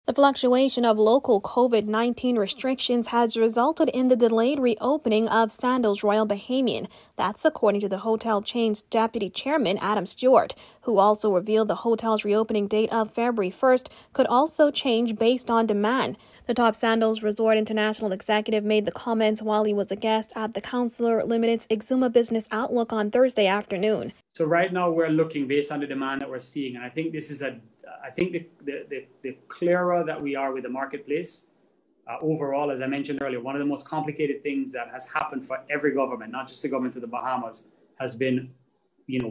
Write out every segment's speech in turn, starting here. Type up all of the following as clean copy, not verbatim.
The fluctuation of local COVID-19 restrictions has resulted in the delayed reopening of Sandals Royal Bahamian. That's according to the hotel chain's deputy chairman, Adam Stewart, who also revealed the hotel's reopening date of February 1st could also change based on demand. The top Sandals Resort International executive made the comments while he was a guest at the Counselor Limited's Exuma Business Outlook on Thursday afternoon. So right now we're looking based on the demand that we're seeing, and I think this is the clearer that we are with the marketplace overall, as I mentioned earlier, one of the most complicated things that has happened for every government, not just the government of the Bahamas, has been,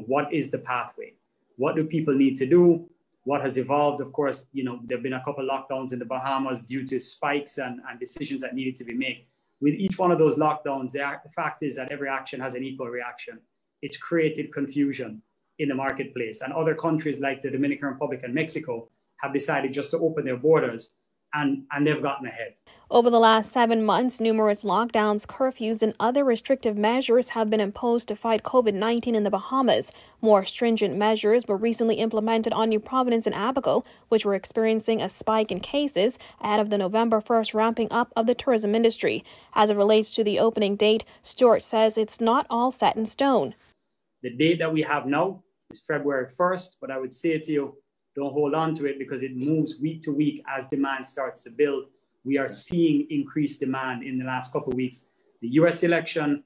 what is the pathway? What do people need to do? What has evolved? Of course, there have been a couple of lockdowns in the Bahamas due to spikes and decisions that needed to be made. With each one of those lockdowns, the fact is that every action has an equal reaction. It's created confusion in the marketplace. And other countries like the Dominican Republic and Mexico have decided just to open their borders, and they've gotten ahead. Over the last 7 months, numerous lockdowns, curfews, and other restrictive measures have been imposed to fight COVID-19 in the Bahamas. More stringent measures were recently implemented on New Providence and Abaco, which were experiencing a spike in cases ahead of the November 1st ramping up of the tourism industry. As it relates to the opening date, Stewart says it's not all set in stone. The date that we have now is February 1st, but I would say to you, don't hold on to it because it moves week to week as demand starts to build. We are seeing increased demand in the last couple of weeks. The U.S. election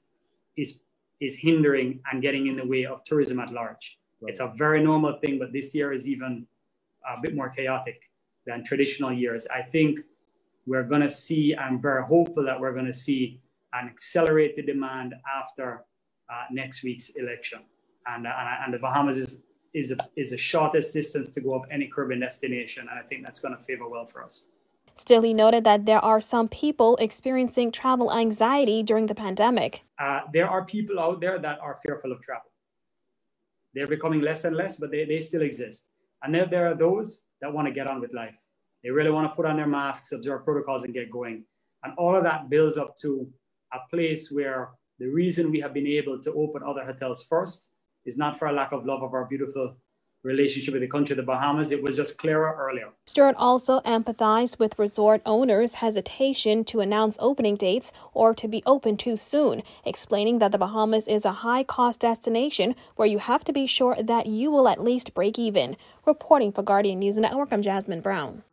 is hindering and getting in the way of tourism at large. Right. It's a very normal thing, but this year is even a bit more chaotic than traditional years. I think we're going to see, I'm very hopeful that we're going to see an accelerated demand after next week's election. And the Bahamas is the shortest distance to go of any Caribbean destination, and I think that's going to favor well for us. Still, he noted that there are some people experiencing travel anxiety during the pandemic. There are people out there that are fearful of travel. They're becoming less and less, but they still exist. And then there are those that want to get on with life. They really want to put on their masks, observe protocols, and get going. And all of that builds up to a place where the reason we have been able to open other hotels first is not for a lack of love of our beautiful relationship with the country of the Bahamas. It was just clearer earlier. Stewart also empathized with resort owners' hesitation to announce opening dates or to be open too soon, explaining that the Bahamas is a high-cost destination where you have to be sure that you will at least break even. Reporting for Guardian News Network, I'm Jasmine Brown.